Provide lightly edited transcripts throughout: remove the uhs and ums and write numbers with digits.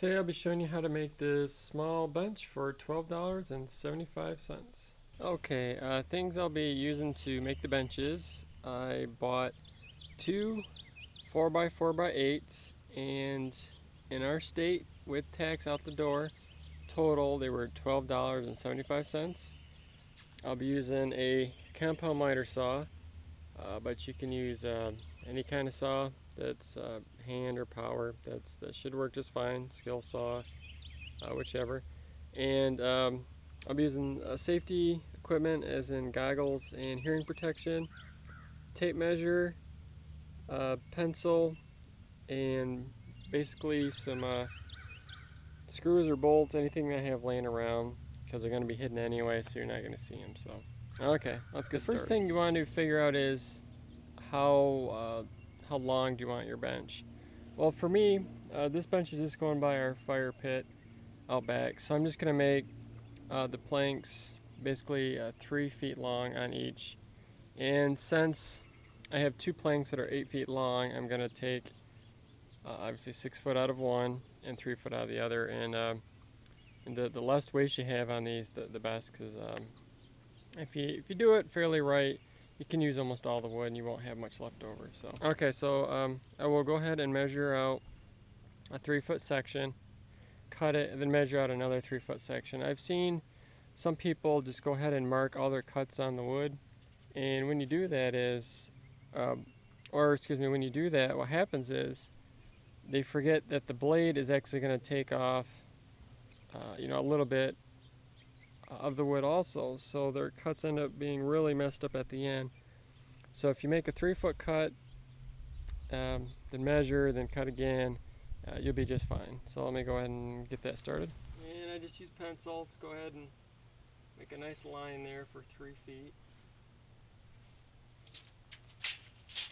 Today I'll be showing you how to make this small bench for $12.75. Okay, things I'll be using to make the benches. I bought two 4x4x8s, and in our state with tax out the door, total they were $12.75. I'll be using a compound miter saw, but you can use any kind of saw that's hand or power. That should work just fine. Skill saw, whichever. And I'll be using safety equipment, as in goggles and hearing protection, tape measure, pencil, and basically some screws or bolts, anything I have laying around, because they're going to be hidden anyway, so you're not going to see them. So, okay, let's get started. The first thing you want to figure out is how long do you want your bench. Well, for me, this bench is just going by our fire pit out back, so I'm just going to make the planks basically 3 feet long on each. And since I have two planks that are 8 feet long, I'm going to take obviously 6 foot out of one and 3 foot out of the other. And the less waste you have on these, the best, because if you do it fairly right, you can use almost all the wood and you won't have much left over. So okay, so I will go ahead and measure out a 3 foot section, cut it, and then measure out another 3 foot section. I've seen some people just go ahead and mark all their cuts on the wood, and when you do that when you do that, what happens is they forget that the blade is actually going to take off a little bit of the wood also, so their cuts end up being really messed up at the end. So if you make a 3 foot cut, then measure, then cut again, you'll be just fine. So let me go ahead and get that started. And I just use pencil. Let's go ahead and make a nice line there for 3 feet.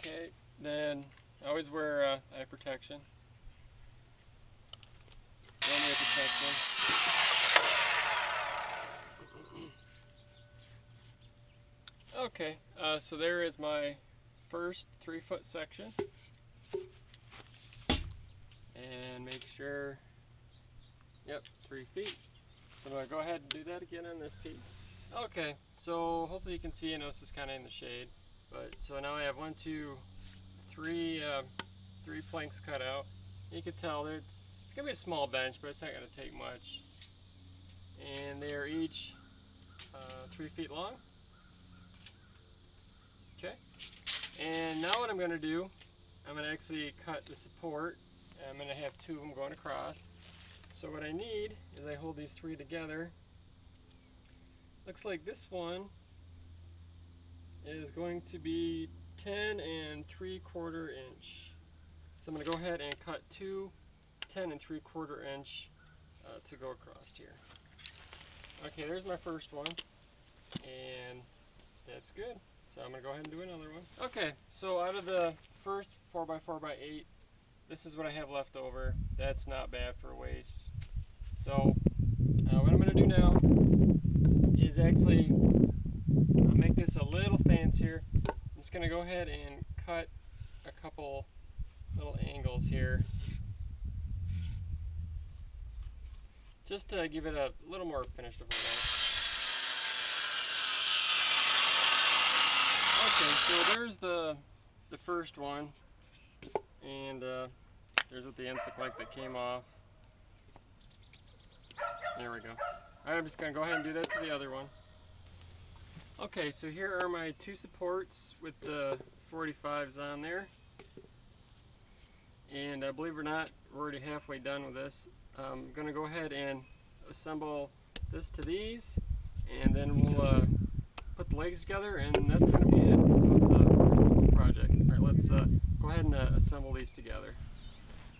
Okay, then I always wear eye protection. One-way protection. Okay, so there is my first 3 foot section. And make sure, yep, 3 feet. So I'm going to go ahead and do that again on this piece. Okay, so hopefully you can see, I know this is kind of in the shade, but so now I have 1, 2, 3 planks cut out. You can tell it's going to be a small bench, but it's not going to take much. And they are each 3 feet long. Okay, and now what I'm going to do, I'm going to actually cut the support. I'm going to have 2 of them going across. So what I need is I hold these 3 together. Looks like this one is going to be 10 3/4 inch. So I'm going to go ahead and cut 2 10 3/4 inch to go across here. Okay, there's my first one, and that's good. So I'm going to go ahead and do another one. Okay, so out of the first 4x4x8, this is what I have left over. That's not bad for waste. So what I'm going to do now is actually make this a little fancier. I'm just going to go ahead and cut a couple little angles here, just to give it a little more finished of a look. Okay, so there's the first one, and there's what the ends look like that came off. There we go. Alright, I'm just going to go ahead and do that to the other one. Okay, so here are my 2 supports with the 45s on there. And believe it or not, we're already halfway done with this. I'm going to go ahead and assemble this to these, and then we'll put the legs together, and that's going to be it. So it's a simple project. Alright, let's go ahead and assemble these together.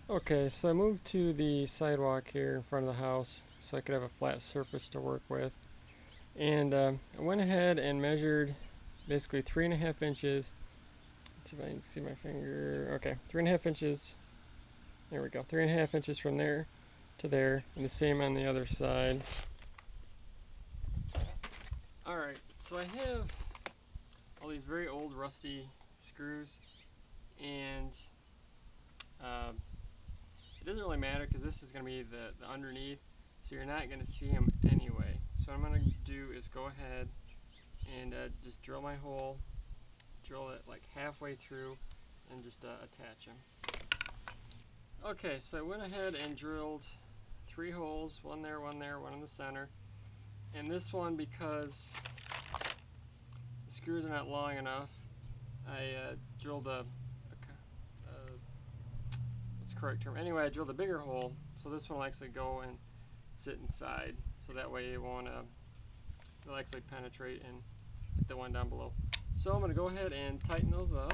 Okay, so I moved to the sidewalk here in front of the house so I could have a flat surface to work with. And I went ahead and measured basically 3.5 inches. Let's see if I can see my finger. Okay, 3.5 inches. There we go, 3.5 inches from there to there, and the same on the other side. Alright, so I have all these very old rusty screws, and it doesn't really matter because this is going to be the underneath, so you're not going to see them anyway. So what I'm going to do is go ahead and just drill my hole, drill it like halfway through, and just attach them. Okay, so I went ahead and drilled 3 holes, one there, one there, one in the center. And this one, because the screws are not long enough, I drilled what's the correct term? Anyway, I drilled a bigger hole, so this one will actually go and sit inside, so that way it won't, it'll actually penetrate and hit the one down below. So I'm going to go ahead and tighten those up.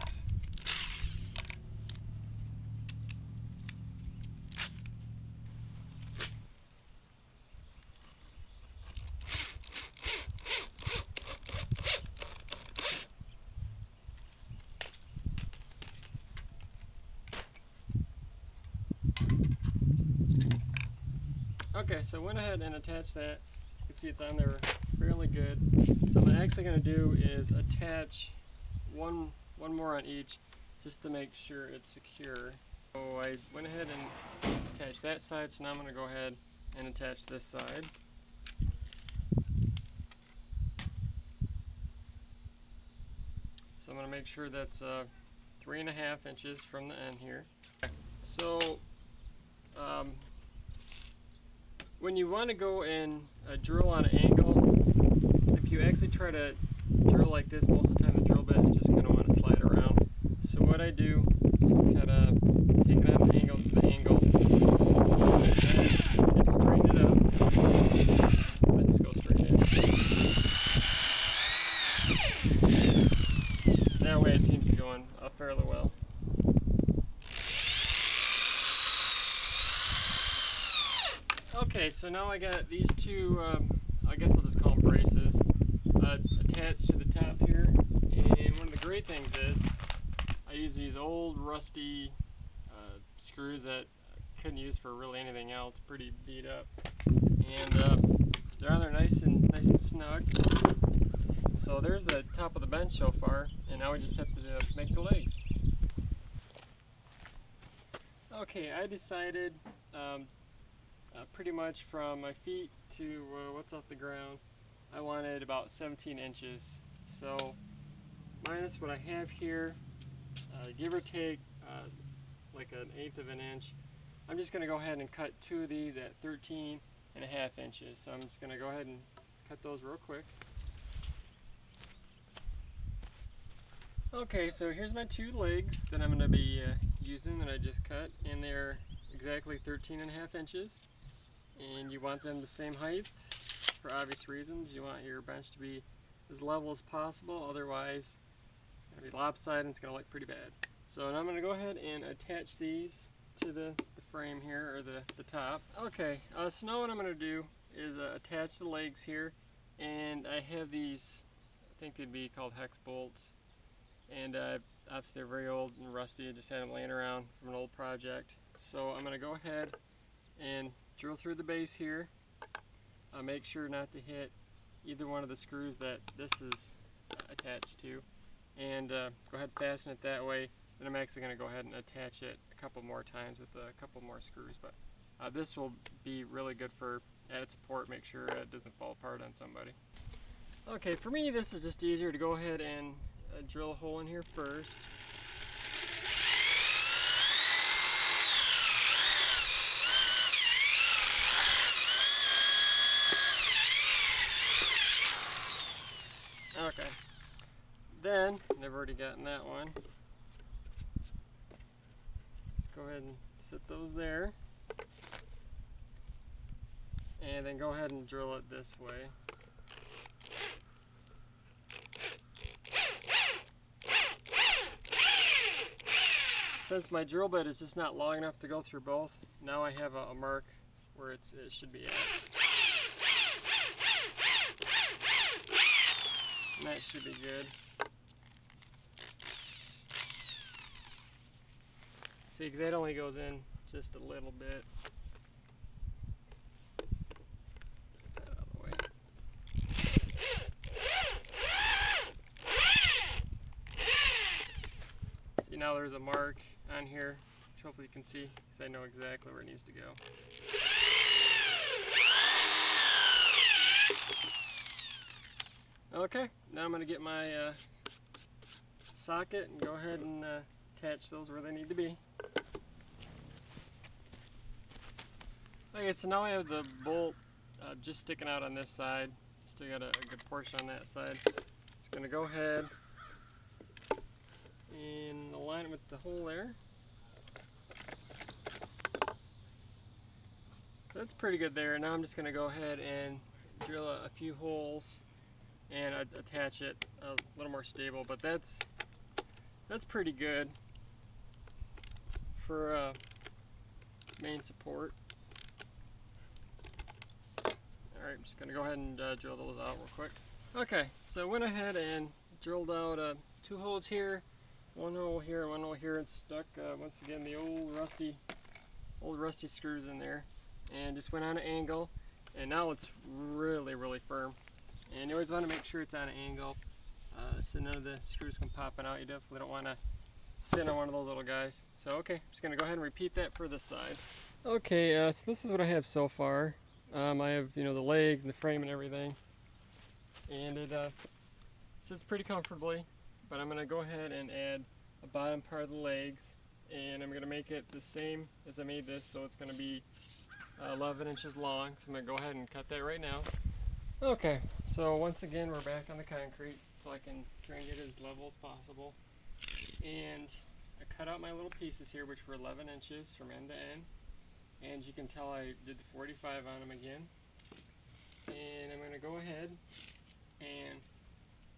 Okay, so I went ahead and attached that. You can see it's on there fairly good. So what I'm actually going to do is attach one more on each, just to make sure it's secure. So I went ahead and attached that side, so now I'm going to go ahead and attach this side. So I'm going to make sure that's 3.5 inches from the end here. So when you want to go and drill on an angle, if you actually try to drill like this, most of the time the drill bit is just going to want to slide around. So what I do is kind of take it on the angle to the angle, and then just straighten it up, and just go straight in. That way it seems to go in fairly well. Okay, so now I got these two, I guess I'll just call them braces, attached to the top here. And one of the great things is I use these old rusty screws that I couldn't use for really anything else, pretty beat up. And they're on there nice and snug. So there's the top of the bench so far, and now we just have to make the legs. Okay, I decided pretty much from my feet to what's off the ground, I wanted about 17 inches. So minus what I have here, give or take like 1/8 of an inch, I'm just going to go ahead and cut 2 of these at 13.5 inches. So I'm just going to go ahead and cut those real quick. Okay, so here's my 2 legs that I'm going to be using that I just cut, and they're exactly 13.5 inches. And you want them the same height for obvious reasons. You want your bench to be as level as possible, otherwise it's going to be lopsided and it's going to look pretty bad. So now I'm going to go ahead and attach these to the frame here, or the top. Okay, so now what I'm going to do is attach the legs here, and I have these, I think they'd be called hex bolts, and obviously they're very old and rusty. I just had them laying around from an old project. So I'm going to go ahead and drill through the base here. Make sure not to hit either one of the screws that this is attached to, and go ahead and fasten it that way. Then I'm actually going to go ahead and attach it a couple more times with a couple more screws, but this will be really good for added support. Make sure it doesn't fall apart on somebody. Okay, for me this is just easier to go ahead and drill a hole in here first. Okay, then, I've already gotten that one. Let's go ahead and set those there. And then go ahead and drill it this way. Since my drill bit is just not long enough to go through both, now I have a mark where it should be at. And that should be good. See, because that only goes in just a little bit. Get that out of the way. See, now there's a mark on here which hopefully you can see because I know exactly where it needs to go. Okay, now I'm going to get my socket and go ahead and attach those where they need to be. Okay, so now I have the bolt just sticking out on this side. Still got a good portion on that side. Just going to go ahead and align it with the hole there. That's pretty good there. Now I'm just going to go ahead and drill a few holes and attach it a little more stable, but that's pretty good for main support. Alright, I'm just going to go ahead and drill those out real quick. Okay, so I went ahead and drilled out 2 holes here, 1 hole here, 1 hole here, and stuck once again the old rusty screws in there, and just went on an angle, and now it's really firm. And you always want to make sure it's on an angle so none of the screws come popping out. You definitely don't want to sit on one of those little guys. So okay, I'm just going to go ahead and repeat that for this side. Okay, so this is what I have so far. I have, you know, the legs and the frame and everything, and it sits pretty comfortably, but I'm going to go ahead and add a bottom part of the legs, and I'm going to make it the same as I made this, so it's going to be 11 inches long. So I'm going to go ahead and cut that right now. Okay, so once again we're back on the concrete, so I can try and get it as level as possible. And I cut out my little pieces here, which were 11 inches from end to end. And you can tell I did the 45 on them again. And I'm going to go ahead and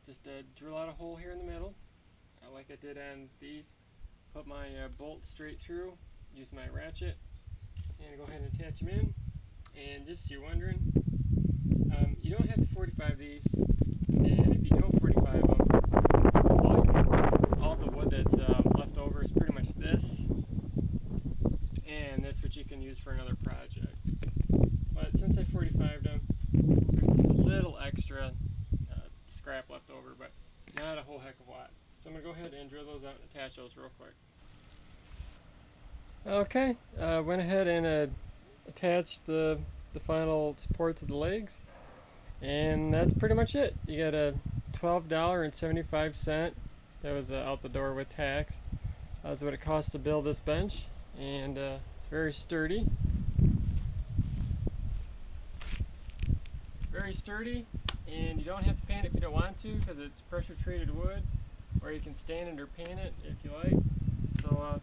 just drill out a hole here in the middle, like I did on these. Put my bolt straight through, use my ratchet, and go ahead and attach them in. And just so you're wondering, you don't have to 45 these, and if you don't 45 them, all the wood that's left over is pretty much this, and that's what you can use for another project. But since I 45'd them, there's just a little extra scrap left over, but not a whole heck of a lot. So I'm going to go ahead and drill those out and attach those real quick. Okay, went ahead and attached the final supports of the legs, and that's pretty much it. You got a $12.75. That was out the door with tax. That's what it cost to build this bench, and it's very sturdy. Very sturdy, and you don't have to paint it if you don't want to, because it's pressure treated wood, or you can stain it or paint it if you like. So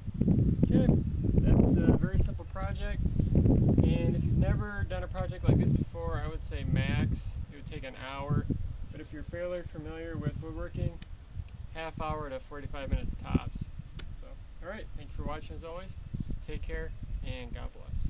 okay, that's a very simple project, and if you've never done a project like this before, I would say max it would take an hour, but if you're fairly familiar with woodworking, half hour to 45 minutes tops. So alright, thank you for watching as always. Take care, and God bless.